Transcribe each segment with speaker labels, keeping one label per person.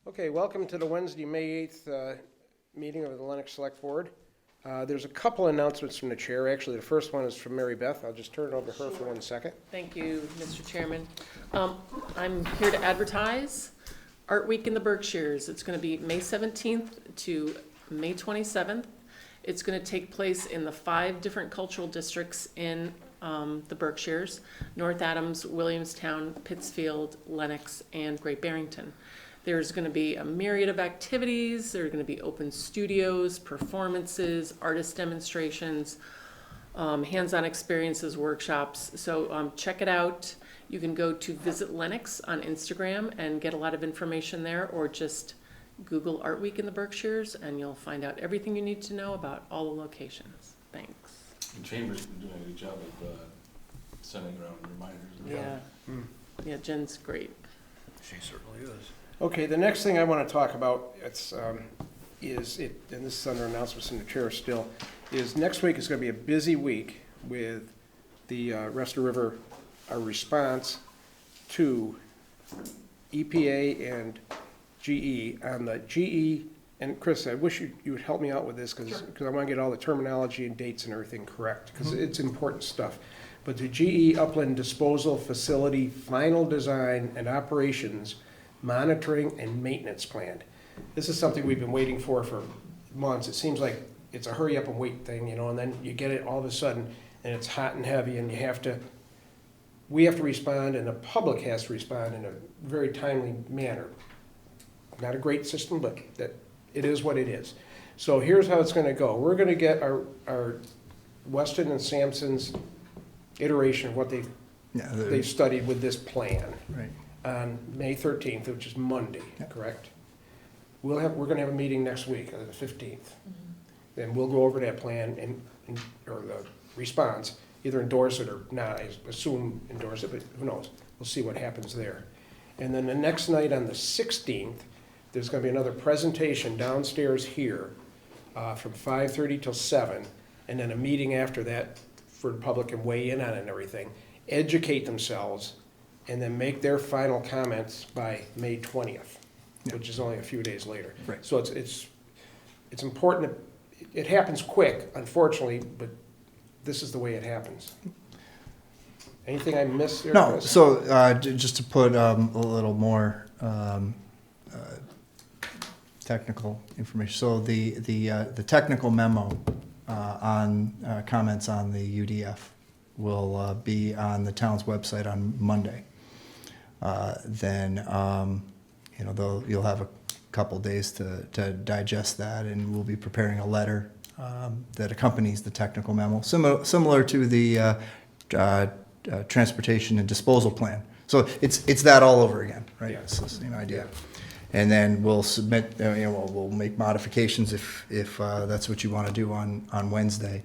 Speaker 1: Okay, welcome to the Wednesday, May 8th meeting of the Lenox Select Board. There's a couple announcements from the chair. Actually, the first one is from Mary Beth. I'll just turn it over to her for 1 second.
Speaker 2: Thank you, Mr. Chairman. I'm here to advertise Art Week in the Berkshires. It's going to be May 17th to May 27th. It's going to take place in the 5 different cultural districts in the Berkshires: North Adams, Williamstown, Pittsfield, Lenox, and Great Barrington. There's going to be a myriad of activities. There are going to be open studios, performances, artist demonstrations, hands-on experiences, workshops. So check it out. You can go to Visit Lenox on Instagram and get a lot of information there, or just Google Art Week in the Berkshires and you'll find out everything you need to know about all the locations. Thanks.
Speaker 3: The Chamber's been doing a good job of sending around reminders.
Speaker 2: Yeah, yeah, Jen's great.
Speaker 4: She certainly is.
Speaker 1: Okay, the next thing I want to talk about, and this is under announcements in the chair still, is next week is going to be a busy week with the Rest of River response to EPA and GE. On the GE, and Chris, I wish you would help me out with this because I want to get all the terminology and dates and everything correct because it's important stuff. But the GE Upland Disposal Facility Final Design and Operations Monitoring and Maintenance Plan. This is something we've been waiting for months. It seems like it's a hurry up and wait thing, and then you get it all of a sudden and it's hot and heavy and we have to respond and the public has to respond in a very timely manner. Not a great system, but that it is what it is. So here's how it's going to go. We're going to get our Weston and Sampson's iteration of what they studied with this plan.
Speaker 4: Right.
Speaker 1: On May 13th, which is Monday, correct? We're going to have a meeting next week, on the 15th. Then we'll go over that plan or the response, either endorse it or not. I assume endorse it, but who knows? We'll see what happens there. And then the next night on the 16th, there's going to be another presentation downstairs here from 5:30 till 7, and then a meeting after that for the public can weigh in on it and everything, educate themselves, and then make their final comments by May 20th, which is only a few days later.
Speaker 4: Right.
Speaker 1: So it's important. It happens quick, unfortunately, but this is the way it happens. Anything I missed there,
Speaker 4: No,
Speaker 1: Chris?
Speaker 4: so just to put a little more technical information. So the technical memo on comments on the UDF will be on the town's website on Monday. Then you'll have a couple days to digest that, and we'll be preparing a letter that accompanies the technical memo, similar to the transportation and disposal plan. So it's that all over again, right?
Speaker 1: Yeah.
Speaker 4: It's the same idea. And then we'll submit. We'll make modifications if that's what you want to do on Wednesday.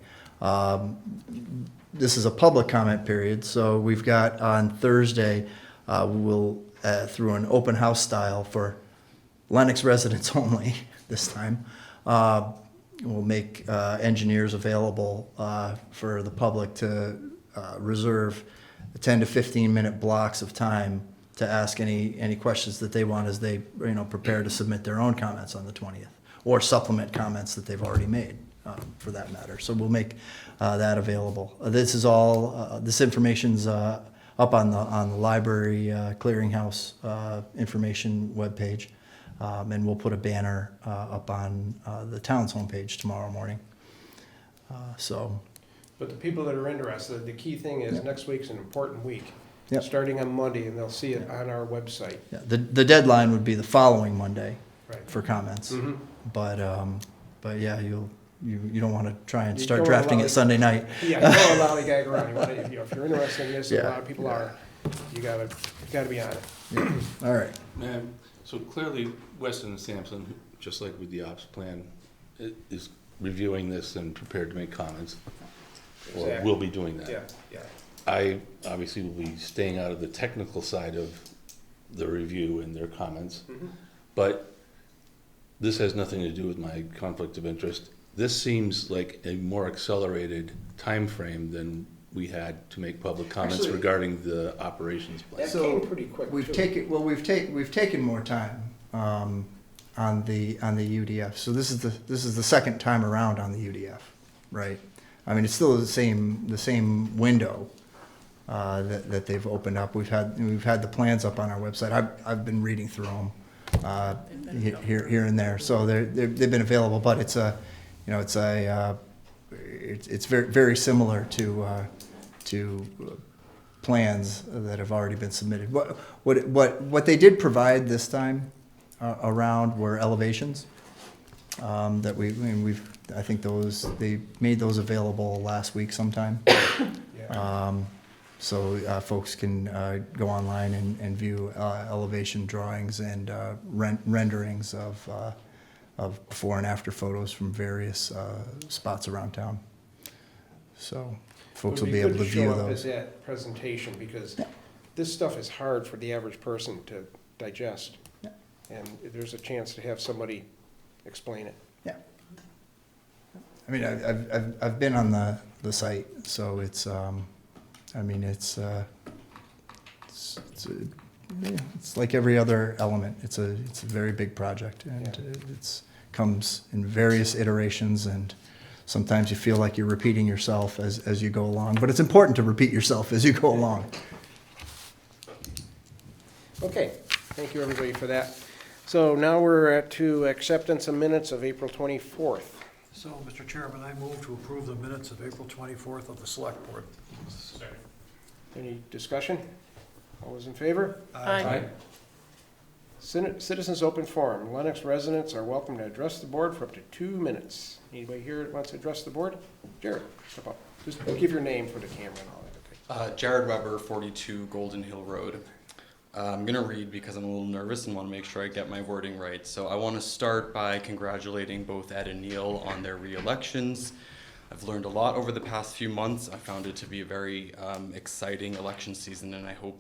Speaker 4: This is a public comment period, so we've got on Thursday. We'll through an open house style for Lenox residents only this time. We'll make engineers available for the public to reserve 10 to 15 minute blocks of time to ask any questions that they want as they prepare to submit their own comments on the 20th, or supplement comments that they've already made for that matter. So we'll make that available. This is all this information's up on the library clearinghouse information webpage, and we'll put a banner up on the town's homepage tomorrow morning.
Speaker 1: But the people that are interested, the key thing is next week's an important week.
Speaker 4: Yep.
Speaker 1: Starting on Monday, and they'll see it on our website.
Speaker 4: Yeah, the deadline would be the following Monday for comments.
Speaker 1: Mm-hmm.
Speaker 4: But yeah, you don't want to try and
Speaker 1: You
Speaker 4: start
Speaker 1: don't
Speaker 4: drafting
Speaker 1: allow
Speaker 4: it Sunday night.
Speaker 1: Yeah, you don't lollygag around. If you're interested in this, and a
Speaker 4: Yeah.
Speaker 1: lot of people are, you gotta be on it.
Speaker 4: Yeah. All right.
Speaker 3: So clearly, Weston and Sampson, just like with the ops plan, is reviewing this and prepared to make comments, or
Speaker 1: Exactly.
Speaker 3: will be doing that.
Speaker 1: Yeah.
Speaker 3: I obviously will be staying out of the technical side of the review and their comments, but this has nothing to do with my conflict of interest. This seems like a more accelerated time frame than we had to make public comments
Speaker 1: Actually,
Speaker 3: regarding the operations plan.
Speaker 1: That came pretty quick,
Speaker 4: We've
Speaker 1: too.
Speaker 4: taken more time on the UDF. So this is the second time around on the UDF, right? I mean, it's still the same window that they've opened up. We've had the plans up on our website. I've been reading through them here and there. So they've been available, but it's very very similar to plans that have already been submitted. What they did provide this time around were elevations that I think they made those available last week sometime. So folks can go online and view elevation drawings and renderings of before and after photos from various spots around town. So folks will be able to view
Speaker 1: It would be good to show up
Speaker 4: those.
Speaker 1: as that presentation, because this stuff is hard for the average person to digest.
Speaker 4: Yeah.
Speaker 1: And there's a chance to have somebody explain it.
Speaker 4: Yeah. I mean, I've been on the site, so it's it's like every other element. It's a very big project, and it's comes in various iterations, and sometimes you feel like you're repeating yourself as you go along. But it's important to repeat yourself as you go along.
Speaker 1: Okay, thank you everybody for that. So now we're to acceptance of minutes of April 24th.
Speaker 5: So, Mr. Chairman, I move to approve the minutes of April 24th of the Select Board.
Speaker 1: Any discussion? All those in favor?
Speaker 2: Aye.
Speaker 1: Citizens Open Forum. Lenox residents are welcome to address the board for up to 2 minutes. Anybody here that wants to address the board? Jared, step up. Just give your name for the camera and all that, okay?
Speaker 6: Jared Weber, 42 Golden Hill Road. I'm going to read because I'm a little nervous and want to make sure I get my wording right. So I want to start by congratulating both Ed and Neil on their re-elections. I've learned a lot over the past few months. I found it to be a very exciting election season, and I hope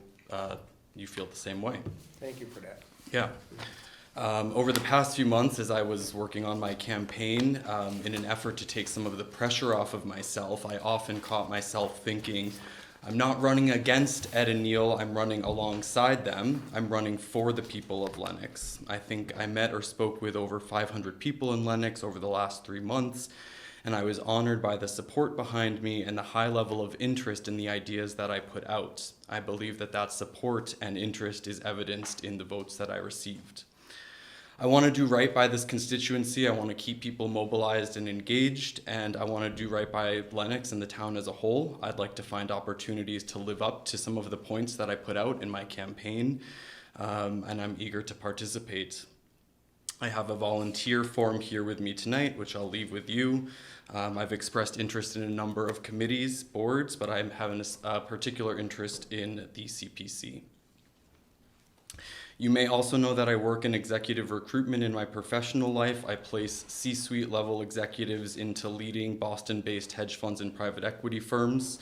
Speaker 6: you feel the same way.
Speaker 1: Thank you for that.
Speaker 6: Yeah. Over the past few months, as I was working on my campaign, in an effort to take some of the pressure off of myself, I often caught myself thinking, I'm not running against Ed and Neil, I'm running alongside them. I'm running for the people of Lenox. I think I met or spoke with over 500 people in Lenox over the last 3 months, and I was honored by the support behind me and the high level of interest in the ideas that I put out. I believe that support and interest is evidenced in the votes that I received. I want to do right by this constituency. I want to keep people mobilized and engaged, and I want to do right by Lenox and the town as a whole. I'd like to find opportunities to live up to some of the points that I put out in my campaign, and I'm eager to participate. I have a volunteer form here with me tonight, which I'll leave with you. I've expressed interest in a number of committees, boards, but I'm having a particular interest in the CPC. You may also know that I work in executive recruitment in my professional life. I place C-suite level executives into leading Boston-based hedge funds and private equity firms.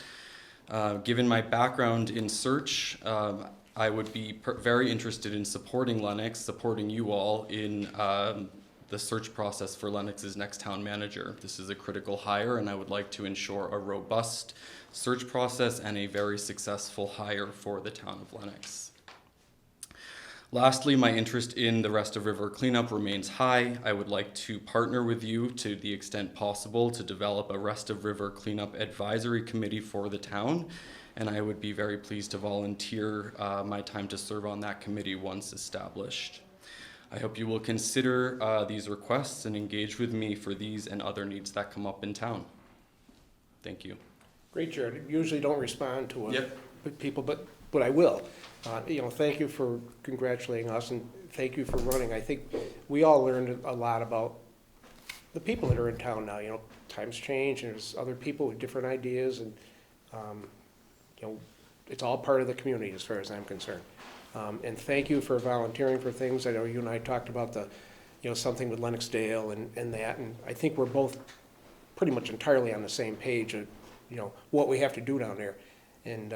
Speaker 6: Given my background in search, I would be very interested in supporting Lenox, supporting you all in the search process for Lenox's next town manager. This is a critical hire, and I would like to ensure a robust search process and a very successful hire for the town of Lenox. Lastly, my interest in the Rest of River cleanup remains high. I would like to partner with you to the extent possible to develop a Rest of River cleanup advisory committee for the town, and I would be very pleased to volunteer my time to serve on that committee once established. I hope you will consider these requests and engage with me for these and other needs that come up in town. Thank you.
Speaker 1: Great, Jared. Usually don't respond to
Speaker 6: Yep.
Speaker 1: people, but I will. Thank you for congratulating us, and thank you for running. I think we all learned a lot about the people that are in town now. Times change, and there's other people with different ideas, and it's all part of the community as far as I'm concerned. And thank you for volunteering for things. I know you and I talked about something with Lenoxdale and that, and I think we're both pretty much entirely on the same page of, what we have to do down there. And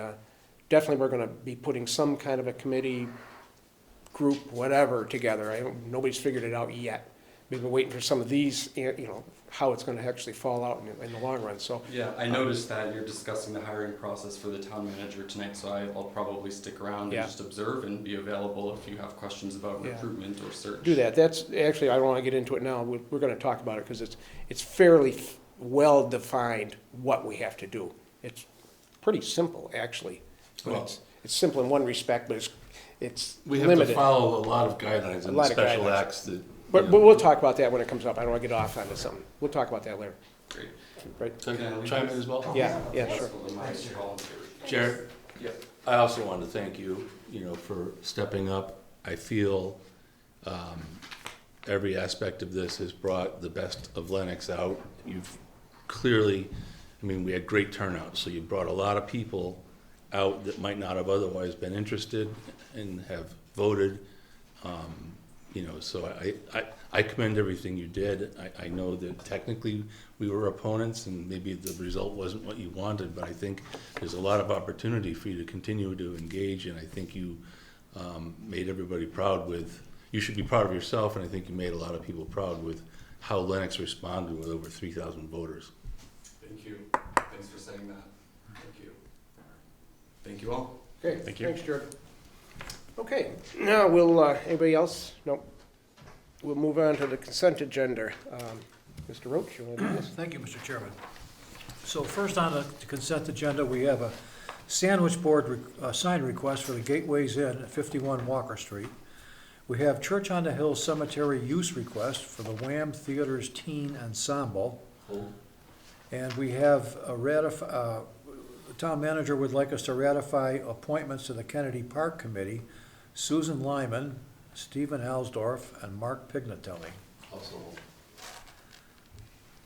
Speaker 1: definitely we're going to be putting some kind of a committee, group, whatever, together. Nobody's figured it out yet, we've been waiting for some of these, how it's gonna actually fall out in the long run, so.
Speaker 6: Yeah, I noticed that you're discussing the hiring process for the town manager tonight, so I'll probably stick around
Speaker 1: Yeah.
Speaker 6: and just observe and be available if you have questions about
Speaker 1: Yeah.
Speaker 6: recruitment or search.
Speaker 1: Do that. That's, actually, I don't want to get into it now. We're going to talk about it because it's fairly well-defined what we have to do. It's pretty simple, actually. But
Speaker 3: Well-
Speaker 1: it's simple in one respect, but it's
Speaker 3: We have to
Speaker 1: limited.
Speaker 3: follow a lot of guidelines
Speaker 1: A
Speaker 3: and
Speaker 1: lot of
Speaker 3: special
Speaker 1: guidelines.
Speaker 3: acts that.
Speaker 1: But we'll talk about that when it comes up. I don't want to get off onto something. We'll talk about that later,
Speaker 6: Great.
Speaker 1: right?
Speaker 3: Can I chime in as well?
Speaker 1: Yeah, sure.
Speaker 6: That's what my volunteer.
Speaker 3: Jared,
Speaker 6: Yep.
Speaker 3: I also want to thank you, for stepping up. I feel every aspect of this has brought the best of Lenox out. You've clearly, we had great turnout, so you brought a lot of people out that might not have otherwise been interested and have voted. So I commend everything you did. I know that technically we were opponents and maybe the result wasn't what you wanted, but I think there's a lot of opportunity for you to continue to engage, and I think you made everybody proud you should be proud of yourself, and I think you made a lot of people proud with how Lenox responded with over 3,000 voters.
Speaker 6: Thank you. Thanks for saying that. Thank you. Thank you all.
Speaker 1: Okay,
Speaker 3: Thank you.
Speaker 1: thanks, Jared. Okay, now anybody else? Nope. We'll move on to the consent agenda. Mr. Roach, you want to do this?
Speaker 5: Thank you, Mr. Chairman. So first on the consent agenda, we have a sandwich board sign request for the Gateways Inn at 51 Walker Street. We have Church on the Hill Cemetery use request for the Wham Theater's Teen Ensemble. And we have the town manager would like us to ratify appointments to the Kennedy Park Committee, Susan Lyman, Stephen Alsdorf, and Mark Pignatelli.
Speaker 3: Also,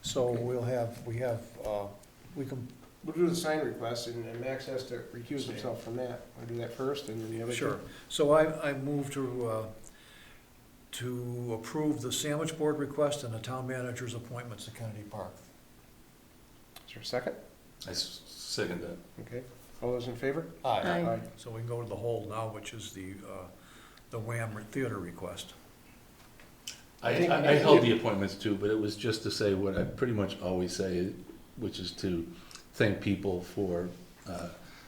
Speaker 5: So
Speaker 1: Okay.
Speaker 5: we can,
Speaker 1: We'll do the sign request, and Max has to recuse himself from that. Want to do that first, and then the other two?
Speaker 5: sure. So I move to approve the sandwich board request and the town manager's appointments to Kennedy Park.
Speaker 1: Is there a second?
Speaker 3: I second that.
Speaker 1: Okay. All those in favor?
Speaker 2: Aye.
Speaker 5: So we can go to the whole now, which is the Wham Theater request.
Speaker 3: I
Speaker 1: think-
Speaker 3: held the appointments too, but it was just to say what I pretty much always say, which is to thank people for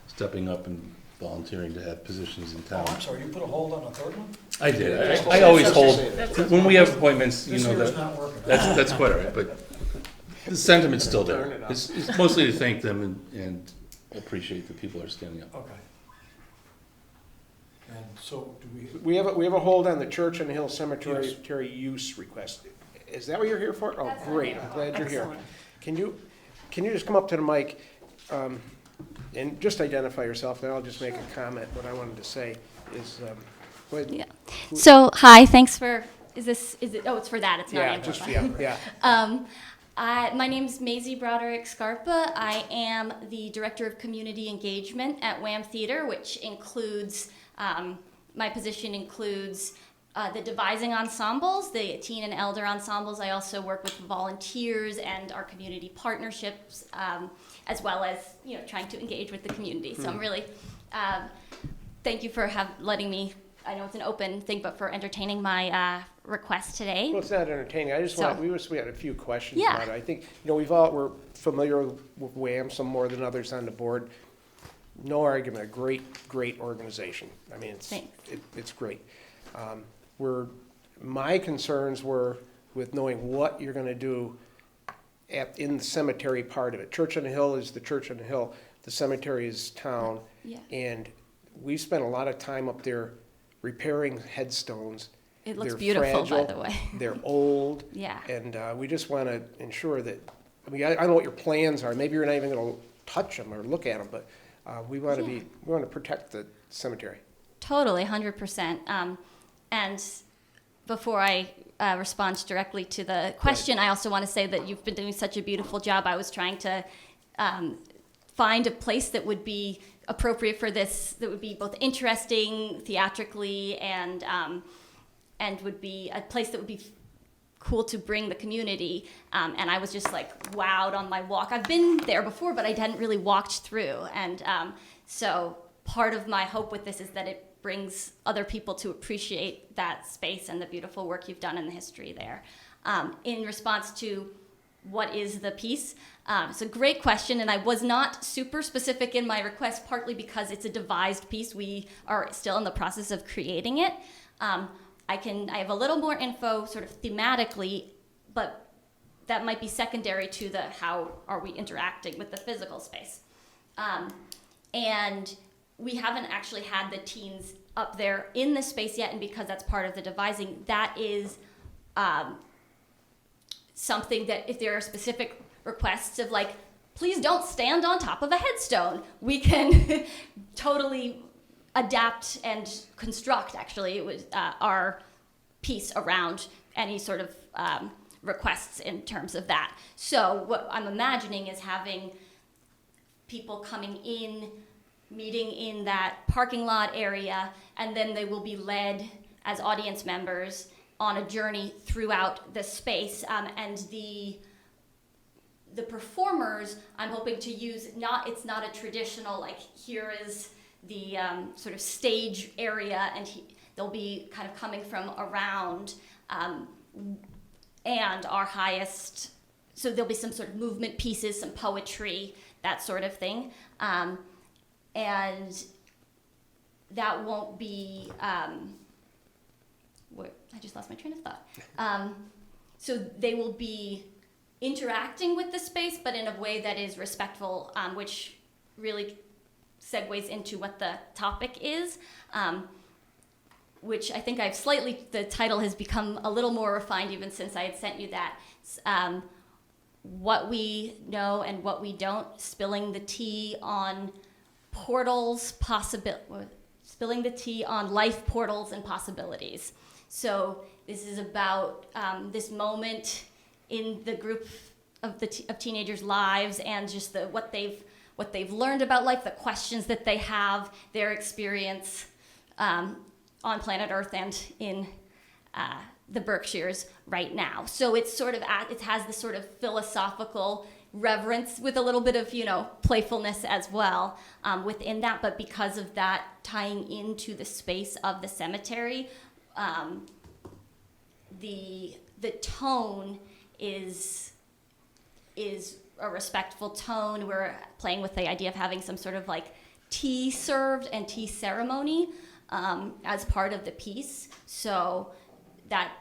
Speaker 3: stepping up and volunteering to have positions in
Speaker 5: Oh,
Speaker 3: town.
Speaker 5: I'm sorry, you put a hold on the third one?
Speaker 3: I did.
Speaker 1: That's-
Speaker 3: I always
Speaker 1: that's
Speaker 3: hold,
Speaker 1: just saying
Speaker 3: when we have appointments,
Speaker 5: This year is not working.
Speaker 3: that's quite all right, but the sentiment's still
Speaker 1: Turn
Speaker 3: there.
Speaker 1: it up.
Speaker 3: It's mostly to thank them and appreciate that people are standing up.
Speaker 5: Okay. And so do we,
Speaker 1: We have a hold on the Church on the Hill Cemetery use request. Is that what you're here for? Oh, great, I'm glad you're here. Can you just come up to the mic and just identify yourself, and I'll just make a comment. What I wanted to say is, go ahead.
Speaker 7: Yeah. So, hi, thanks for, is it, oh, it's for that, it's not
Speaker 1: Yeah,
Speaker 7: amplified.
Speaker 1: just, yeah.
Speaker 7: My name's Maisie Broderick Scarpa. I am the Director of Community Engagement at Wham Theater, which includes, my position includes the devising ensembles, the teen and elder ensembles. I also work with volunteers and our community partnerships, as well as, trying to engage with the community. So I'm really, thank you for letting me, I know it's an open thing, but for entertaining my request today.
Speaker 1: Well, it's not entertaining. I just
Speaker 7: So-
Speaker 1: want, we had a few questions
Speaker 7: Yeah.
Speaker 1: about it. I think, we're familiar with Wham, some more than others on the board. No argument, a great organization. I mean,
Speaker 7: Thanks.
Speaker 1: it's great. My concerns were with knowing what you're gonna do in the cemetery part of it. Church on the Hill is the Church on the Hill, the cemetery is town.
Speaker 7: Yeah.
Speaker 1: And we've spent a lot of time up there repairing headstones.
Speaker 7: It looks
Speaker 1: They're
Speaker 7: beautiful, by
Speaker 1: fragile,
Speaker 7: the way.
Speaker 1: They're old.
Speaker 7: Yeah.
Speaker 1: And we just want to ensure that, I don't know what your plans are. Maybe you're not even going to touch them or look at them, but we want to protect the cemetery.
Speaker 7: Totally, 100%. And before I respond directly to the question, I also want to say that you've been doing such a beautiful job. I was trying to find a place that would be appropriate for this, that would be both interesting theatrically and would be a place that would be cool to bring the community. And I was just like wowed on my walk. I've been there before, but I hadn't really walked through. And so part of my hope with this is that it brings other people to appreciate that space and the beautiful work you've done and the history there. In response to what is the piece? It's a great question, and I was not super specific in my request, partly because it's a devised piece. We are still in the process of creating it. I have a little more info sort of thematically, but that might be secondary to the how are we interacting with the physical space. And we haven't actually had the teens up there in the space yet, and because that's part of the devising, that is something that if there are specific requests of like, please don't stand on top of a headstone, we can totally adapt and construct actually our piece around any sort of requests in terms of that. So what I'm imagining is having people coming in, meeting in that parking lot area, and then they will be led as audience members on a journey throughout the space. And the performers, I'm hoping to use, it's not a traditional, like, here is the sort of stage area, and they'll be kind of coming from around, and our highest, so there'll be some sort of movement pieces, some poetry, that sort of thing. And that won't be, I just lost my train of thought. So they will be interacting with the space, but in a way that is respectful, which really segues into what the topic is, which I think the title has become a little more refined even since I had sent you that. What we know and what we don't, spilling the tea on portals, spilling the tea on life portals and possibilities. So this is about this moment in the group of teenagers' lives, and just what they've learned about life, the questions that they have, their experience on planet Earth and in the Berkshires right now. So it's sort of it has this sort of philosophical reverence with a little bit of playfulness as well within that. But because of that tying into the space of the cemetery, the tone is a respectful tone. We're playing with the idea of having some sort of like tea served and tea ceremony as part of the piece. So that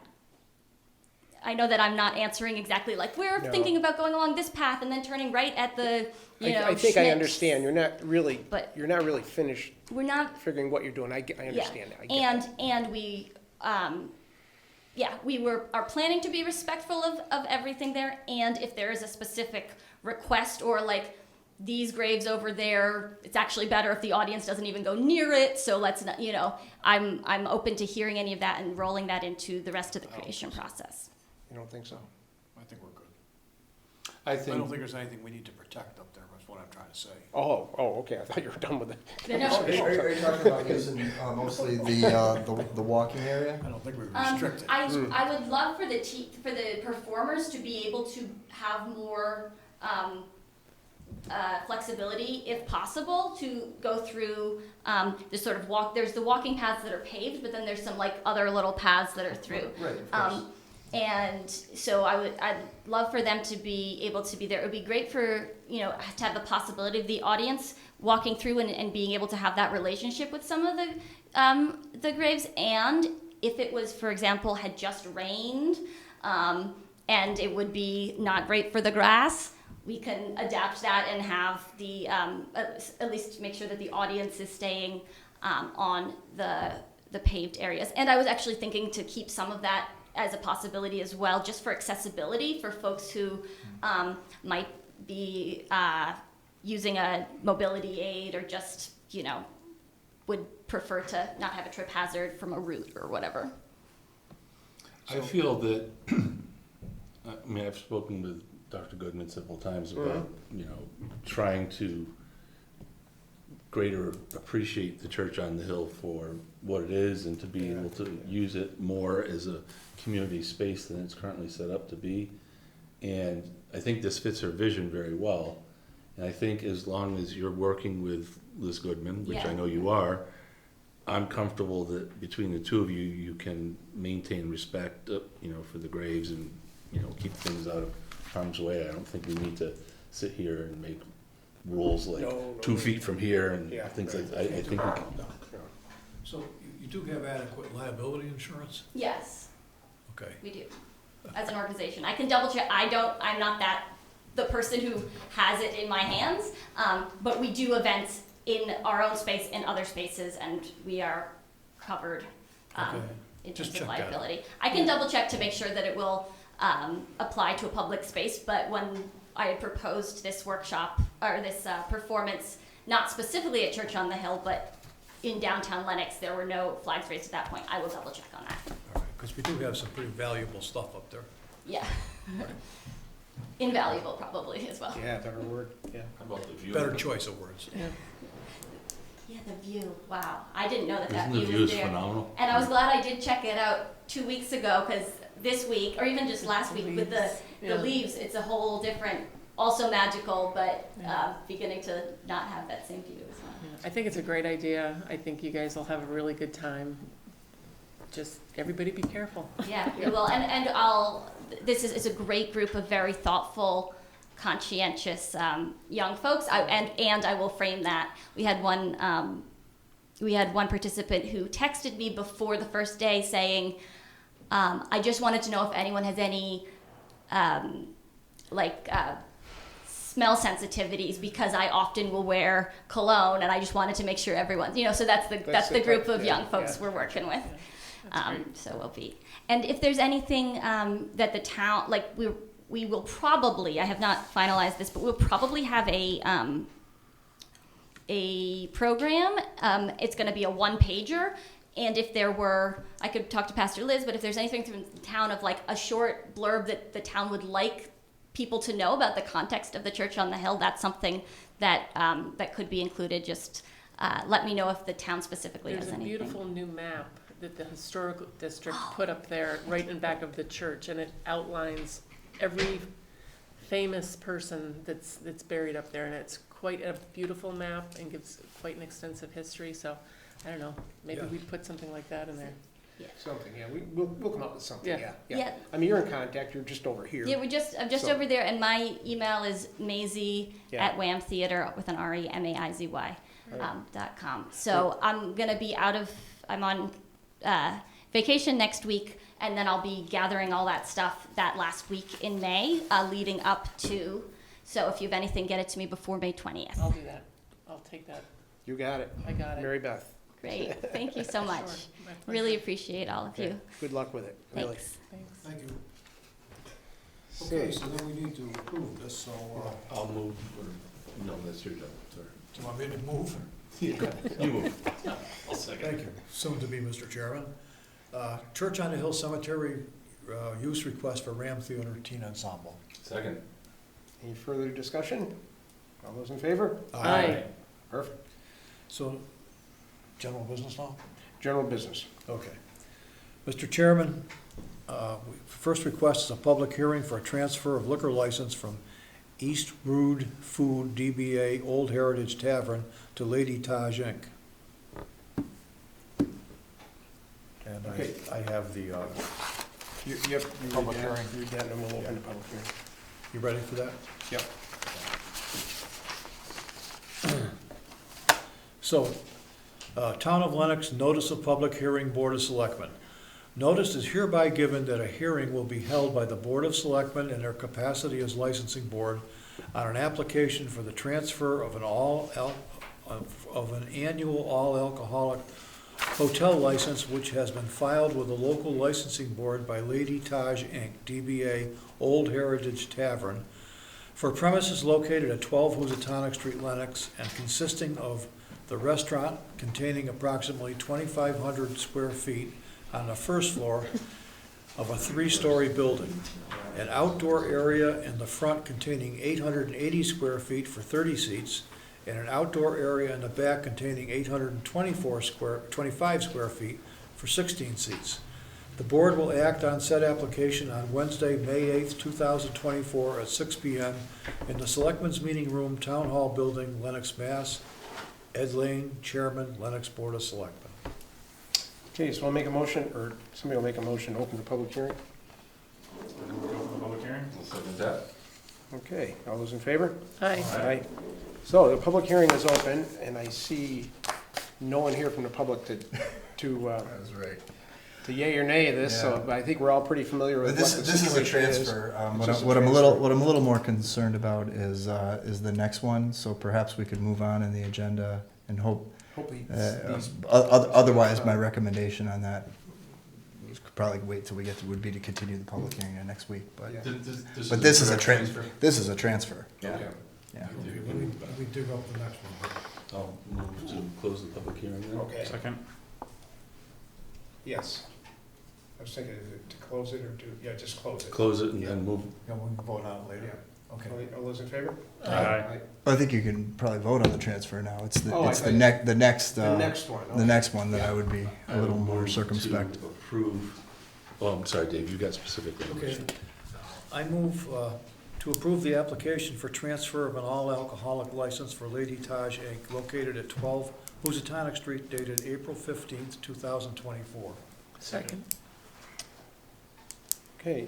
Speaker 7: I know that I'm not answering exactly like we're thinking about going along this path and then turning right at the
Speaker 1: I think
Speaker 7: Schmitz.
Speaker 1: I understand. You're not really finished
Speaker 7: We're not
Speaker 1: figuring what you're doing. I understand that. I get that.
Speaker 7: and we we are planning to be respectful of everything there, and if there is a specific request or like these graves over there, it's actually better if the audience doesn't even go near it, so let's not, I'm open to hearing any of that and rolling that into the rest of the creation process.
Speaker 1: You don't think so?
Speaker 5: I think we're good.
Speaker 3: I
Speaker 5: I don't
Speaker 3: think,
Speaker 5: think there's anything we need to protect up there, that's what I'm trying to say.
Speaker 1: Oh, okay. I thought you were done with it.
Speaker 7: No.
Speaker 4: Are you talking about using mostly the walking area?
Speaker 5: I don't think we restrict it.
Speaker 7: I would love for the performers to be able to have more flexibility, if possible, to go through the sort of there's the walking paths that are paved, but then there's some like other little paths that are through.
Speaker 4: Right, of course.
Speaker 7: And so I'd love for them to be able to be there. It would be great for, to have the possibility of the audience walking through and being able to have that relationship with some of the graves. And if it was, for example, had just rained, and it would be not great for the grass, we can adapt that and have the, at least make sure that the audience is staying on the paved areas. And I was actually thinking to keep some of that as a possibility as well, just for accessibility for folks who might be using a mobility aid or just, would prefer to not have a trip hazard from a route or whatever.
Speaker 3: I feel that, I've spoken with Dr. Goodman several times about, trying to greater appreciate the church on the hill for what it is and to be able to use it more as a community space than it's currently set up to be. And I think this fits her vision very well. And I think as long as you're working with Liz Goodman, which I know you are, I'm comfortable that between the two of you, you can maintain respect, you know, for the graves and, you know, keep things out of harm's way. I don't think we need to sit here and make rules like
Speaker 1: No,
Speaker 3: 2 feet from here and
Speaker 1: Yeah,
Speaker 3: things
Speaker 1: right.
Speaker 3: like, I think we can,
Speaker 5: So you do have adequate liability insurance?
Speaker 7: Yes,
Speaker 5: Okay.
Speaker 7: we do, as an organization. I can double check, I'm not the person who has it in my hands, but we do events in our own space and other spaces, and we are covered,
Speaker 5: Okay.
Speaker 7: in
Speaker 5: Just
Speaker 7: terms of
Speaker 5: check that.
Speaker 7: liability. I can double check to make sure that it will, apply to a public space, but when I had proposed this workshop, or this, performance, not specifically at Church on the Hill, but in downtown Lenox, there were no flags raised at that point. I will double check on that.
Speaker 5: All right, because we do have some pretty valuable stuff up there.
Speaker 7: Yeah. Invaluable probably as well.
Speaker 1: Yeah, better word, yeah.
Speaker 3: How about the view?
Speaker 5: Better choice of words.
Speaker 2: Yeah.
Speaker 7: Yeah, the view, wow. I didn't know that
Speaker 3: Isn't
Speaker 7: view
Speaker 3: the
Speaker 7: was
Speaker 3: view is
Speaker 7: there.
Speaker 3: phenomenal?
Speaker 7: And I was glad I did check it out 2 weeks ago, because this week, or even just last week with the
Speaker 2: Yeah.
Speaker 7: leaves, it's a whole different, also magical, but beginning to not have that same view as well.
Speaker 2: Yeah, I think it's a great idea. I think you guys will have a really good time. Just, everybody be careful.
Speaker 7: Yeah, we will, and this is a great group of very thoughtful, conscientious young folks. And I will frame that. We had one participant who texted me before the first day saying, I just wanted to know if anyone has any smell sensitivities, because I often will wear cologne, and I just wanted to make sure everyone, so that's the group of young folks we're working with.
Speaker 2: That's great.
Speaker 7: So we'll be. And if there's anything that the town, we will probably, I have not finalized this, but we'll probably have a program. It's going to be a one-pager. And if there were, I could talk to Pastor Liz, but if there's anything from the town of like a short blurb that the town would like people to know about the context of the Church on the Hill, that's something that that could be included. Just let me know if the town specifically
Speaker 2: There's
Speaker 7: has
Speaker 2: a
Speaker 7: anything.
Speaker 2: beautiful new map that the historical district put up there, right in back of the church, and it outlines every famous person that's buried up there, and it's quite a beautiful map and gives quite an extensive history. So, I don't know, maybe
Speaker 5: Yeah.
Speaker 2: we put something like that in there.
Speaker 1: Something, yeah, we'll come up with something,
Speaker 2: Yeah.
Speaker 1: yeah. I mean, you're in contact, you're just over here.
Speaker 7: Yeah, I'm just
Speaker 1: So-
Speaker 7: over there, and my email is Maisie
Speaker 1: Yeah.
Speaker 7: at Wham Theater with an REMAIZY
Speaker 1: Right.
Speaker 7: .com. So I'm gonna be I'm on vacation next week, and then I'll be gathering all that stuff that last week in May, leading up to. So if you have anything, get it to me before May 20th.
Speaker 2: I'll do that. I'll take that.
Speaker 1: You got it.
Speaker 2: I got it.
Speaker 1: Mary Beth,
Speaker 7: Great, thank you so much.
Speaker 2: Sure. My pleasure.
Speaker 7: Really appreciate all of
Speaker 1: okay,
Speaker 7: you.
Speaker 1: good luck with it, really.
Speaker 7: Thanks.
Speaker 2: Thanks.
Speaker 5: Thank you.
Speaker 1: So-
Speaker 5: Okay, so then we need to approve this, so,
Speaker 3: I'll move, no, that's your job, sorry.
Speaker 5: do you want me to move?
Speaker 3: You move. I'll second.
Speaker 5: Thank you. Soon to be, Mr. Chairman. Church on the Hill Cemetery, use request for Ram Theater Teen Ensemble.
Speaker 3: Second.
Speaker 1: Any further discussion? All those in favor?
Speaker 2: Aye.
Speaker 1: Perfect.
Speaker 5: So, general business now?
Speaker 1: General business.
Speaker 5: Okay. Mr. Chairman, first request is a public hearing for a transfer of liquor license from East Rood Food DBA Old Heritage Tavern to Lady Taj Inc. And
Speaker 1: Okay.
Speaker 5: I have the,
Speaker 1: Yep, you read
Speaker 5: Public
Speaker 1: that,
Speaker 5: hearing.
Speaker 1: read that, and then we'll open the public hearing.
Speaker 5: you ready for that?
Speaker 1: Yep.
Speaker 5: So, Town of Lenox, notice of public hearing, Board of Selectmen. Notice is hereby given that a hearing will be held by the Board of Selectmen in their capacity as licensing board on an application for the transfer of an annual all alcoholic hotel license which has been filed with the local licensing board by Lady Taj Inc., DBA Old Heritage Tavern, for premises located at 12 Housatonic Street, Lenox, and consisting of the restaurant containing approximately 2,500 square feet on the first floor of a 3-story building, an outdoor area in the front containing 880 square feet for 30 seats, and an outdoor area in the back containing 25 square feet for 16 seats. The board will act on said application on Wednesday, May 8th, 2024 at 6 p.m. in the Selectmen's Meeting Room, Town Hall Building, Lenox, Mass. Ed Lane, Chairman, Lenox Board of Selectmen.
Speaker 1: Okay, so I'll make a motion, or somebody will make a motion to open the public hearing.
Speaker 3: I'll second that.
Speaker 1: Okay, all those in favor?
Speaker 2: Aye.
Speaker 1: Aye. So the public hearing is open, and I see no one here from the public to
Speaker 4: That's right.
Speaker 1: to yay or nay this, so
Speaker 4: Yeah.
Speaker 1: I think we're all pretty familiar with
Speaker 4: But
Speaker 1: what the
Speaker 4: this is a
Speaker 1: situation is.
Speaker 4: transfer.
Speaker 1: It's
Speaker 4: What
Speaker 1: just a
Speaker 4: I'm a
Speaker 1: transfer.
Speaker 4: little more concerned about is the next one. So perhaps we could move on in the agenda and hope.
Speaker 1: Hopefully these,
Speaker 4: Otherwise, my recommendation on that, we could probably wait till we get to, would be to continue the public hearing next week. But
Speaker 1: Yeah.
Speaker 4: but this is a
Speaker 3: direct
Speaker 4: transfer. This is a transfer.
Speaker 1: okay.
Speaker 4: Yeah.
Speaker 5: We dig up the next one.
Speaker 3: I'll move to close the public hearing then.
Speaker 1: Okay,
Speaker 5: Second.
Speaker 1: yes. I was thinking, is it to close it or to, yeah, just close it.
Speaker 3: Close it and then move.
Speaker 5: Yeah, we can vote on it later.
Speaker 1: Yeah.
Speaker 5: Okay.
Speaker 1: All those in favor?
Speaker 5: Aye.
Speaker 4: I think you can probably vote on the transfer now. It's the
Speaker 1: Oh, I
Speaker 4: it's the
Speaker 1: think-
Speaker 4: next
Speaker 1: The next one.
Speaker 4: the
Speaker 1: okay.
Speaker 4: next one that
Speaker 1: Yeah.
Speaker 4: I would be
Speaker 3: I
Speaker 4: a
Speaker 3: would
Speaker 4: little more
Speaker 3: move
Speaker 4: circumspect.
Speaker 3: to approve, oh, I'm sorry, Dave, you got specific
Speaker 5: Okay.
Speaker 3: language.
Speaker 5: I move to approve the application for transfer of an all-alcoholic license for Lady Taj Inc. located at 12 Housatonic Street dated April 15th, 2024.
Speaker 2: Second.
Speaker 1: Okay,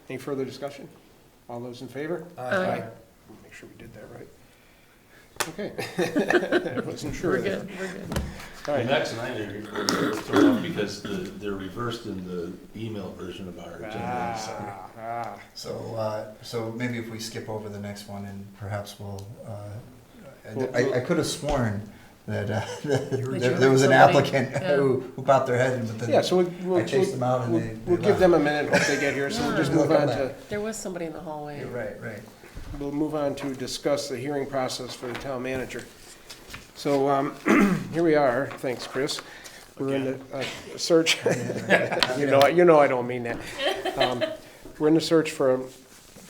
Speaker 1: any further discussion? All those in favor?
Speaker 2: Aye.
Speaker 1: Make sure we did that right. Okay. I wasn't sure.
Speaker 2: We're
Speaker 1: of that.
Speaker 2: good, we're good.
Speaker 1: All
Speaker 3: Well,
Speaker 1: right.
Speaker 3: Max and I are thrown off because they're reversed in the email version of our agenda, so.
Speaker 4: So maybe if we skip over the next one and perhaps we'll.
Speaker 1: We'll-
Speaker 4: I could have sworn that
Speaker 2: you
Speaker 4: there was an
Speaker 2: heard somebody,
Speaker 4: applicant
Speaker 2: yeah.
Speaker 4: who popped their head in, but then
Speaker 1: Yeah, so
Speaker 4: I chased them out and they
Speaker 1: we'll give
Speaker 4: left.
Speaker 1: them a minute, hope they get here, so we'll just
Speaker 4: Yeah.
Speaker 1: move on to,
Speaker 2: There was somebody in the hallway.
Speaker 4: You're right.
Speaker 1: we'll move on to discuss the hearing process for the town manager. So, here we are, thanks, Chris. We're in the search, you know I don't mean that. We're in the search for,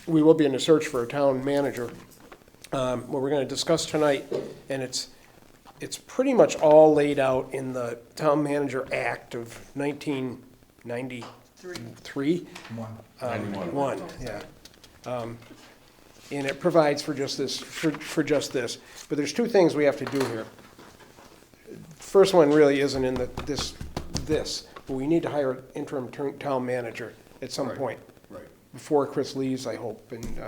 Speaker 1: we will be in the search for a town manager. What we're gonna discuss tonight, and it's pretty much all laid out in the Town Manager Act of 1993.
Speaker 4: One.
Speaker 3: 91.
Speaker 1: One, yeah. And it provides for just this, for just this. But there's two things we have to do here. First one really isn't in this, but we need to hire an interim town manager at some point.
Speaker 4: Right.
Speaker 1: Before Chris leaves, I hope, and,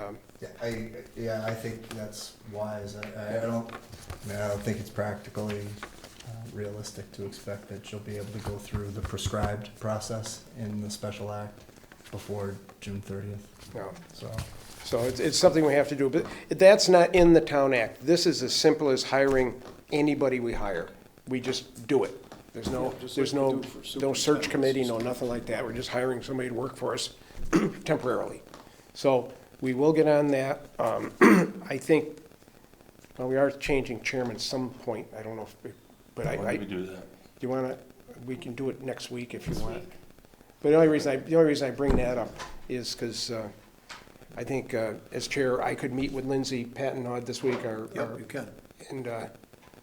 Speaker 4: I think that's wise. I don't think it's practically realistic to expect that she'll be able to go through the prescribed process in the special act before June 30th,
Speaker 1: no.
Speaker 4: so.
Speaker 1: So it's something we have to do, but that's not in the town act. This is as simple as hiring anybody we hire. We just do it. There's no search committee, no nothing like that. We're just hiring somebody to work for us temporarily. So we will get on that. I think, well, we are changing chairman at some point. I don't know if, but
Speaker 3: Why
Speaker 1: I,
Speaker 3: do we do that?
Speaker 1: do you wanna, we can do it next week if you
Speaker 2: Next
Speaker 1: want.
Speaker 2: week.
Speaker 1: But the only reason I bring that up is because, I think, as chair, I could meet with Lindsay Patton this week,
Speaker 5: Yeah, you can.
Speaker 1: and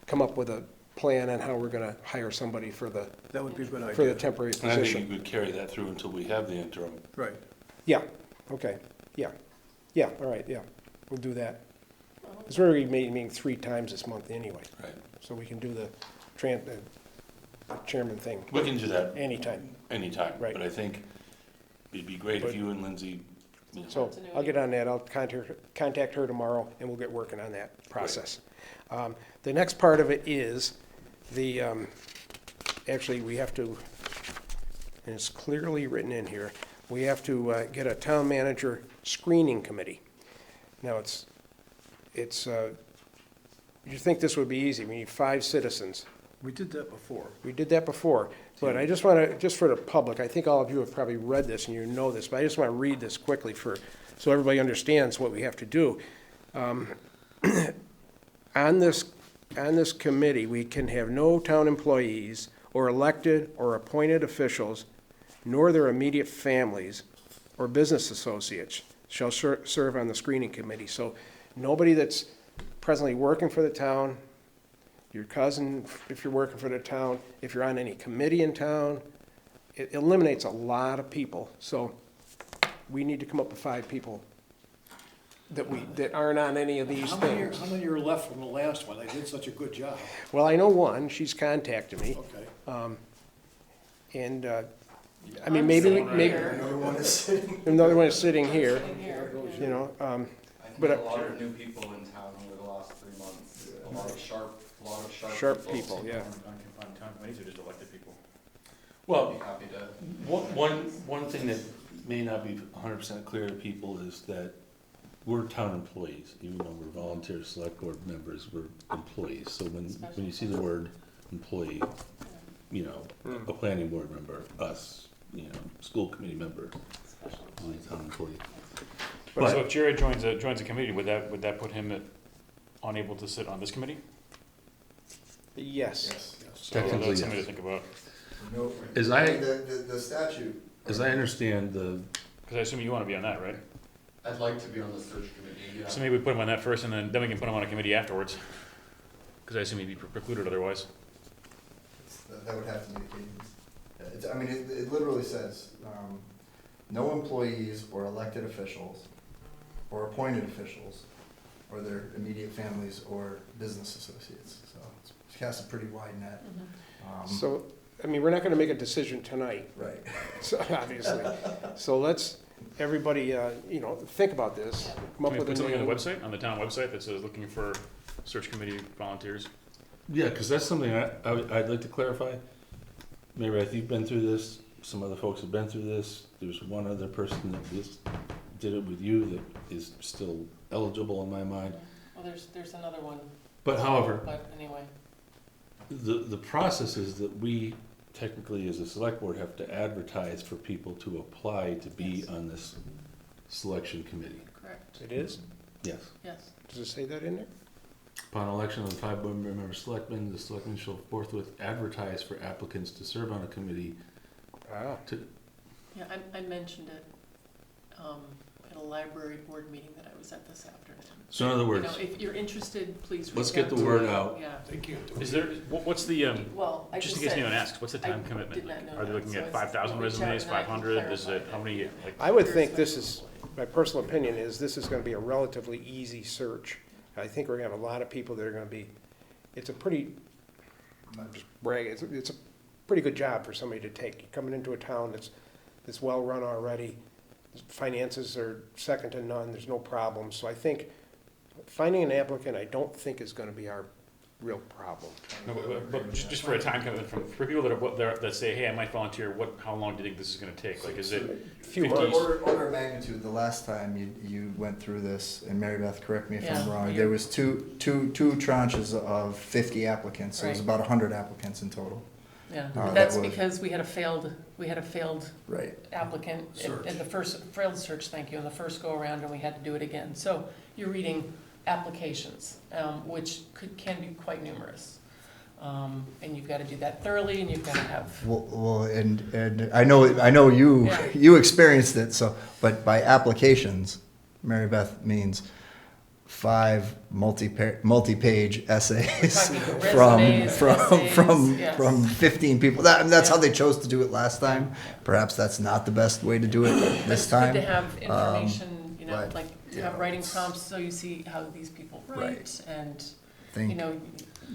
Speaker 1: come up with a plan on how we're gonna hire somebody for the
Speaker 5: That would be a good
Speaker 1: for the
Speaker 5: idea.
Speaker 1: temporary
Speaker 3: And I think
Speaker 1: position.
Speaker 3: you could carry that through until we have the interim.
Speaker 5: Right.
Speaker 1: Yeah, okay, yeah, all right, yeah, we'll do that. Because we're already meeting 3 times this month anyway,
Speaker 3: Right.
Speaker 1: so we can do the chairman thing
Speaker 3: We can do that
Speaker 1: anytime.
Speaker 3: anytime.
Speaker 1: Right.
Speaker 3: But I think it'd be great
Speaker 1: But-
Speaker 3: if you and Lindsay, you know,
Speaker 1: So I'll get on that, I'll contact her tomorrow, and we'll get working on that process. The next part of it is the, actually, we have to, and it's clearly written in here, we have to get a town manager screening committee. Now, you think this would be easy, we need 5 citizens.
Speaker 5: We did that before.
Speaker 1: We did that before, but I just want to, just for the public, I think all of you have probably read this and you know this, but I just want to read this quickly so everybody understands what we have to do. On this committee, we can have no town employees or elected or appointed officials, nor their immediate families or business associates shall serve on the screening committee. So nobody that's presently working for the town, your cousin, if you're working for the town, if you're on any committee in town, it eliminates a lot of people. So we need to come up with 5 people that aren't on any of these things.
Speaker 5: How many are left from the last one? They did such a good job.
Speaker 1: Well, I know one, she's contacted me,
Speaker 5: Okay.
Speaker 1: and, I mean, maybe,
Speaker 4: Another one is sitting.
Speaker 1: another one is sitting here, you know,
Speaker 6: I
Speaker 1: But,
Speaker 6: think a lot of new people in town over the last 3 months. A lot of sharp
Speaker 1: sharp people, yeah.
Speaker 8: On town committees or just elected people?
Speaker 3: Well,
Speaker 6: Be happy to.
Speaker 3: one thing that may not be 100% clear to people is that we're town employees, even though we're volunteer select board members, we're employees. So when you see the word employee, you know, a planning board member, us, you know, school committee member, only town employee.
Speaker 8: So if Jared joins a committee, would that put him unable to sit on this committee?
Speaker 1: Yes.
Speaker 8: So
Speaker 3: Technically,
Speaker 8: that's something
Speaker 3: yes.
Speaker 8: to think about,
Speaker 4: No,
Speaker 3: As I,
Speaker 4: the statute.
Speaker 3: as I understand
Speaker 8: because I assume you want to be on that, right?
Speaker 6: I'd like to be on the search committee, yeah.
Speaker 8: So maybe we put him on that first, and then we can put him on a committee afterwards, because I assume he'd be precluded otherwise.
Speaker 4: That would have to be the case. I mean, it literally says, no employees or elected officials or appointed officials or their immediate families or business associates. So it's cast a pretty wide net.
Speaker 1: So, I mean, we're not gonna make a decision tonight,
Speaker 4: Right.
Speaker 1: so, obviously. So let's, everybody, you know, think about this, come up
Speaker 8: Can we
Speaker 1: with
Speaker 8: put
Speaker 1: a
Speaker 8: something on
Speaker 1: name.
Speaker 8: the website, on the town website, that says looking for search committee volunteers?
Speaker 3: yeah, because that's something I'd like to clarify. Mary Beth, you've been through this, some other folks have been through this. There's one other person that did it with you that is still eligible in my mind.
Speaker 2: Well, there's another one,
Speaker 3: But however,
Speaker 2: but anyway.
Speaker 3: the process is that we technically, as a select board, have to advertise for people to apply to be on this selection committee.
Speaker 2: Correct,
Speaker 1: It is?
Speaker 3: Yes.
Speaker 2: yes.
Speaker 1: Does it say that in there?
Speaker 3: Upon election of the 5 board member selectmen, the selectmen shall forthwith advertise for applicants to serve on a committee
Speaker 1: Ah,
Speaker 3: to,
Speaker 2: Yeah, I mentioned it at a library board meeting that I was at this afternoon.
Speaker 3: so in other
Speaker 2: You
Speaker 3: words,
Speaker 2: know, if you're interested, please reach
Speaker 3: let's
Speaker 2: out
Speaker 3: get the
Speaker 2: to
Speaker 3: word
Speaker 2: me.
Speaker 3: out.
Speaker 2: Yeah.
Speaker 5: Thank you.
Speaker 8: Is there, what's the,
Speaker 2: Well, I
Speaker 8: just
Speaker 2: just
Speaker 8: in case
Speaker 2: said,
Speaker 8: anyone asks, what's the time
Speaker 2: I
Speaker 8: commitment?
Speaker 2: did not know
Speaker 8: Are they
Speaker 2: that,
Speaker 8: looking
Speaker 2: so
Speaker 8: at
Speaker 2: it's-
Speaker 8: 5,000
Speaker 2: we'll reach out
Speaker 8: resumes,
Speaker 2: and I can
Speaker 8: 500, is it,
Speaker 2: clarify
Speaker 8: how many, like?
Speaker 1: I would think this is, my personal opinion is this is gonna be a relatively easy search. I think we're gonna have a lot of people that are gonna be, it's a pretty, I'm not just bragging, it's a pretty good job for somebody to take. You're coming into a town that's well-run already, finances are second to none, there's no problem. So I think finding an applicant, I don't think is gonna be our real problem.
Speaker 8: No, but just for a time commitment, for people that say, hey, I might volunteer, how long do you think this is gonna take? Like, is it
Speaker 1: Few
Speaker 8: 50?
Speaker 1: months.
Speaker 4: Order of magnitude, the last time you went through this, and Mary Beth, correct me if I'm
Speaker 2: Yeah,
Speaker 4: wrong,
Speaker 2: you-
Speaker 4: there was two tranches of 50 applicants, so it was
Speaker 2: Right.
Speaker 4: about 100 applicants in total.
Speaker 2: Yeah,
Speaker 4: that
Speaker 2: that's
Speaker 4: was-
Speaker 2: because we had a failed
Speaker 4: Right.
Speaker 2: applicant
Speaker 5: Search.
Speaker 2: in the first, failed search, thank you, in the first go-around, and we had to do it again. So you're reading applications, which can be quite numerous. And you've got to do that thoroughly, and you've got to have,
Speaker 4: Well, and I know you
Speaker 2: Yeah.
Speaker 4: you experienced it. So, but by applications, Mary Beth means 5 multi-page essays
Speaker 2: Talking
Speaker 4: from
Speaker 2: resumes, essays, yes.
Speaker 4: from 15 people. That's how
Speaker 2: Yeah.
Speaker 4: they chose to do it last time. Perhaps that's not the best way to do it this
Speaker 2: it's
Speaker 4: time.
Speaker 2: good to have information, you know,
Speaker 4: but,
Speaker 2: like to
Speaker 4: you
Speaker 2: have
Speaker 4: know,
Speaker 2: writing
Speaker 4: it's-
Speaker 2: prompts so you see how these people write,
Speaker 4: Right.
Speaker 2: and,
Speaker 4: Think-
Speaker 2: you know,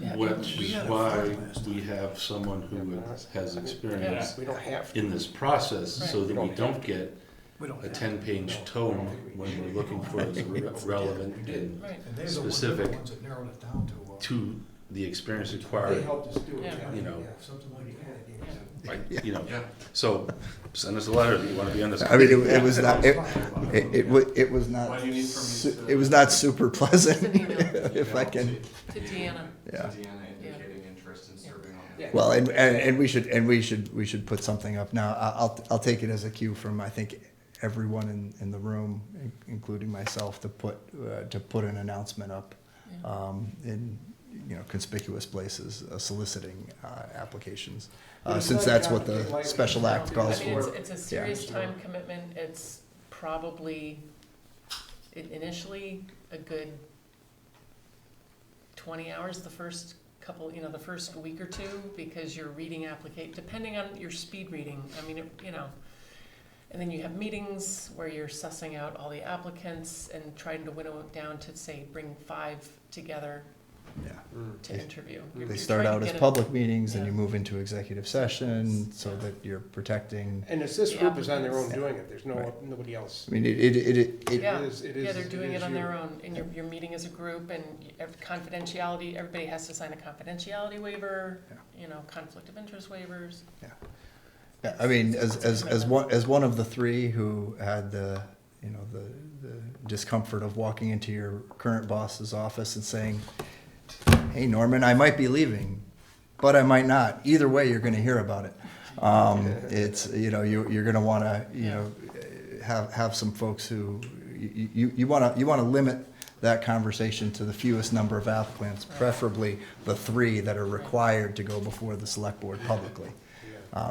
Speaker 2: have-
Speaker 3: Which
Speaker 5: We
Speaker 3: is
Speaker 5: had a
Speaker 3: why
Speaker 5: firm last
Speaker 3: we have someone who has experience
Speaker 1: We don't have to.
Speaker 3: in this process, so
Speaker 2: Right.
Speaker 3: that we don't get
Speaker 5: We don't
Speaker 3: a
Speaker 5: have.
Speaker 3: 10-page tome when we're looking for the relevant and
Speaker 2: right,
Speaker 5: And they're the
Speaker 3: specific
Speaker 5: ones that narrowed it down to.
Speaker 3: to the experience required,
Speaker 5: helped us do
Speaker 2: it, yeah.
Speaker 3: you know,
Speaker 5: Something like that.
Speaker 3: like, you know. So send us a letter if you want to be on this.
Speaker 4: I mean, it was not it was not
Speaker 6: Why do you need from me to-
Speaker 4: it was not super pleasant.
Speaker 2: It's an email.
Speaker 4: If I can,
Speaker 2: to Deanna.
Speaker 4: yeah.
Speaker 6: Deanna indicating interest in serving on the.
Speaker 4: Well, and we should put something up now. I'll take it as a cue from I think everyone in the room, including myself, to put an announcement up in conspicuous places soliciting applications, since that's what the special act calls
Speaker 2: I mean,
Speaker 4: for.
Speaker 2: it's a serious time commitment, it's probably initially a good 20 hours the first couple, the first week or two, because you're reading depending on your speed reading, I mean, And then you have meetings where you're sussing out all the applicants and trying to winnow it down to, say, bring 5 together
Speaker 4: Yeah.
Speaker 2: to interview.
Speaker 4: They start out as public meetings, and
Speaker 2: yeah.
Speaker 4: you move into executive session, so that you're protecting.
Speaker 1: And it's this group is on their own
Speaker 2: Yeah.
Speaker 1: doing it, there's
Speaker 4: Right.
Speaker 1: nobody else.
Speaker 4: I mean,
Speaker 1: It
Speaker 2: Yeah.
Speaker 1: is- it is-
Speaker 2: Yeah, they're doing it on
Speaker 1: you.
Speaker 2: their own, and you're meeting as a group, and confidentiality, everybody has to sign a confidentiality waiver, you know, conflict of interest waivers.
Speaker 4: Yeah, I mean, as one of the 3 who had the discomfort of walking into your current boss's office and saying, "Hey, Norman, I might be leaving, but I might not. Either way, you're going to hear about it." It's, you're going to want to, have some folks who you want to limit that conversation to the fewest number of applicants, preferably the 3 that are required to go before the select board publicly.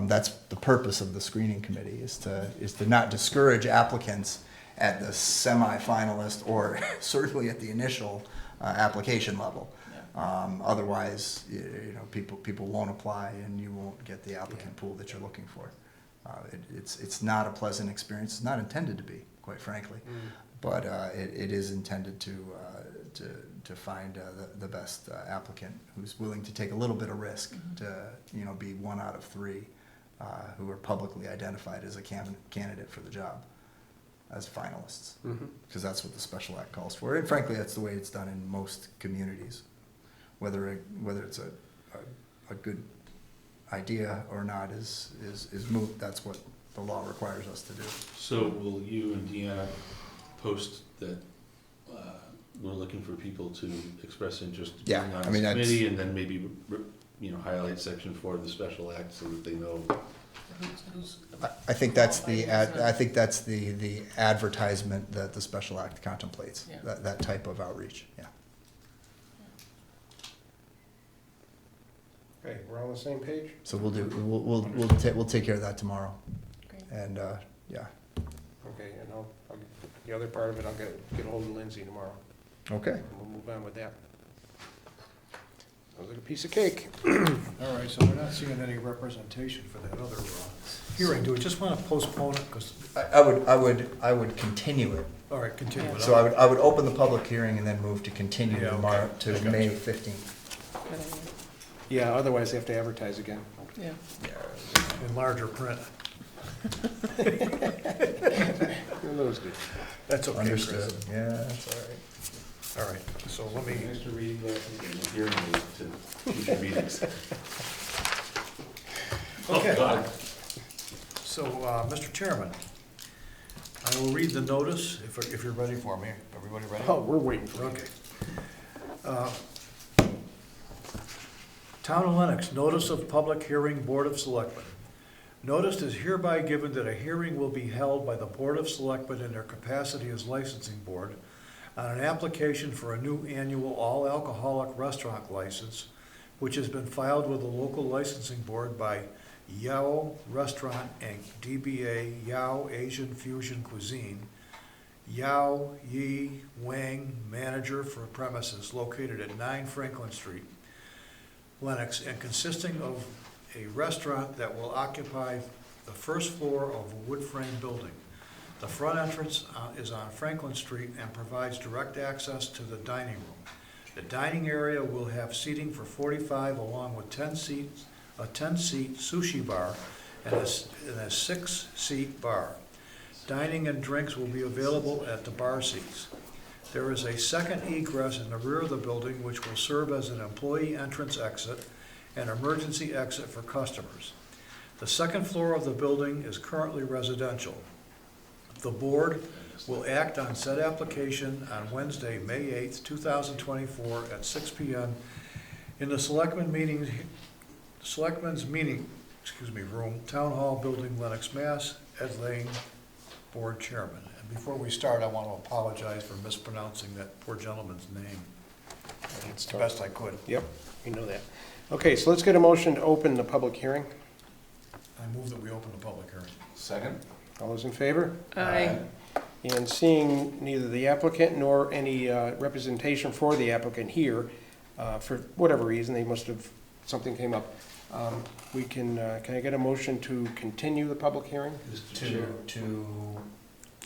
Speaker 4: That's the purpose of the screening committee, is to not discourage applicants at the semi-finalist or certainly at the initial application level. Otherwise, people won't apply, and you won't get the applicant pool that you're looking for. It's not a pleasant experience. It's not intended to be, quite frankly, but it is intended to find the best applicant who's willing to take a little bit of risk to be 1 out of 3 who are publicly identified as a candidate for the job as finalists, because that's what the special act calls for, and frankly, that's the way it's done in most communities. Whether it's a good idea or not is moot. That's what the law requires us to do.
Speaker 3: So will you and Deanna post that we're looking for people to express interest in
Speaker 4: Yeah,
Speaker 3: being on
Speaker 4: I mean,
Speaker 3: this
Speaker 4: that's-
Speaker 3: committee, and then maybe highlight section 4 of the special act so that they know?
Speaker 2: Who's
Speaker 4: I think that's the
Speaker 2: qualified,
Speaker 4: I think that's the advertisement that the special act contemplates.
Speaker 2: Yeah.
Speaker 4: That type of outreach. Yeah.
Speaker 1: Okay, we're on the same page?
Speaker 4: So we'll take care of that tomorrow.
Speaker 2: Great.
Speaker 4: And yeah.
Speaker 1: Okay, and the other part of it, I'll get ahold of Lindsay tomorrow,
Speaker 4: Okay.
Speaker 1: and we'll move on with that. Sounds like a piece of cake.
Speaker 5: All right, so we're not seeing any representation for that other hearing. Do we just want to postpone it? 'Cause-
Speaker 4: I would continue it.
Speaker 5: all right, continue it.
Speaker 4: So I would open the public hearing and then move to continue
Speaker 5: Yeah,
Speaker 4: tomorrow
Speaker 5: okay.
Speaker 4: to
Speaker 5: I got
Speaker 4: May
Speaker 5: you.
Speaker 4: 15th.
Speaker 2: Good idea.
Speaker 1: Yeah, otherwise they have to advertise again.
Speaker 2: Yeah.
Speaker 5: In larger print.
Speaker 1: Those do.
Speaker 5: That's okay, Chris.
Speaker 4: Understood. Yeah, that's all right.
Speaker 5: All right, so let me,
Speaker 3: Nice to read hearing to future meetings.
Speaker 5: okay.
Speaker 3: Oh, God.
Speaker 5: So, Mr. Chairman, I will read the notice, if you're ready for me. Everybody ready?
Speaker 1: Oh, we're waiting for you.
Speaker 5: Okay. Town of Lenox, notice of public hearing, Board of Selectmen. Notice is hereby given that a hearing will be held by the Board of Selectmen in their capacity as licensing board on an application for a new annual all-alcoholic restaurant license, which has been filed with the local licensing board by Yao Restaurant Inc., DBA Yao Asian Fusion Cuisine, Yao Yi Wang, manager for premises located at 9 Franklin Street, Lenox, and consisting of a restaurant that will occupy the first floor of a wood frame building. The front entrance is on Franklin Street and provides direct access to the dining room. The dining area will have seating for 45 along with 10 seats, a 10-seat sushi bar and a 6-seat bar. Dining and drinks will be available at the bar seats. There is a second egress in the rear of the building which will serve as an employee entrance exit and emergency exit for customers. The second floor of the building is currently residential. The board will act on said application on Wednesday, May 8th, 2024 at 6 p.m. in the Selectmen's meeting, room, Town Hall Building, Lenox, Mass. Ed Lane, Board Chairman. And before we start, I want to apologize for mispronouncing that poor gentleman's name. It's the best I could.
Speaker 1: Yep, we know that. Okay, so let's get a motion to open the public hearing.
Speaker 5: I move that we open the public hearing.
Speaker 3: Second?
Speaker 1: All those in favor?
Speaker 2: Aye.
Speaker 1: And seeing neither the applicant nor any representation for the applicant here, for whatever reason, they must have, something came up. We can I get a motion to continue the public hearing?
Speaker 4: To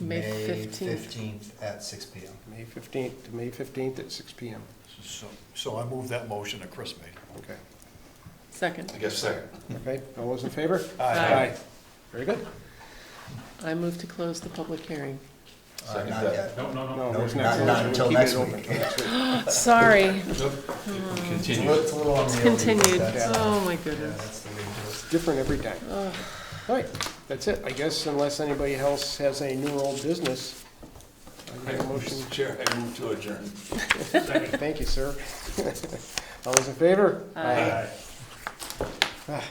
Speaker 2: May
Speaker 4: May
Speaker 2: 15th.
Speaker 4: 15th at 6 PM.
Speaker 1: May 15th to May 15th at 6 PM.
Speaker 5: So I move that motion that Chris made.
Speaker 1: Okay.
Speaker 2: Second.
Speaker 3: I guess second.
Speaker 1: Okay, all those in favor?
Speaker 2: Aye.
Speaker 1: Very good.
Speaker 2: I move to close the public hearing.
Speaker 3: Second
Speaker 4: Not
Speaker 3: that.
Speaker 4: yet.
Speaker 8: No, no, no.
Speaker 1: No,
Speaker 4: No,
Speaker 1: there's
Speaker 4: not
Speaker 1: not
Speaker 4: until
Speaker 1: Keep it
Speaker 4: next
Speaker 1: open
Speaker 4: week.
Speaker 1: till next week.
Speaker 2: Sorry,
Speaker 3: Continue.
Speaker 4: It's a little on the
Speaker 2: it's
Speaker 4: old, but
Speaker 2: continued.
Speaker 4: that's-
Speaker 2: Oh, my
Speaker 4: Yeah,
Speaker 2: goodness.
Speaker 4: that's the way to do it.
Speaker 1: Different every time.
Speaker 2: Ugh.
Speaker 1: All right, that's it. I guess unless anybody else has any new or old business, I get a motion.
Speaker 3: Chair, I move to adjourn.
Speaker 1: Thank you, sir. All those in favor?
Speaker 2: Aye.
Speaker 1: Ah,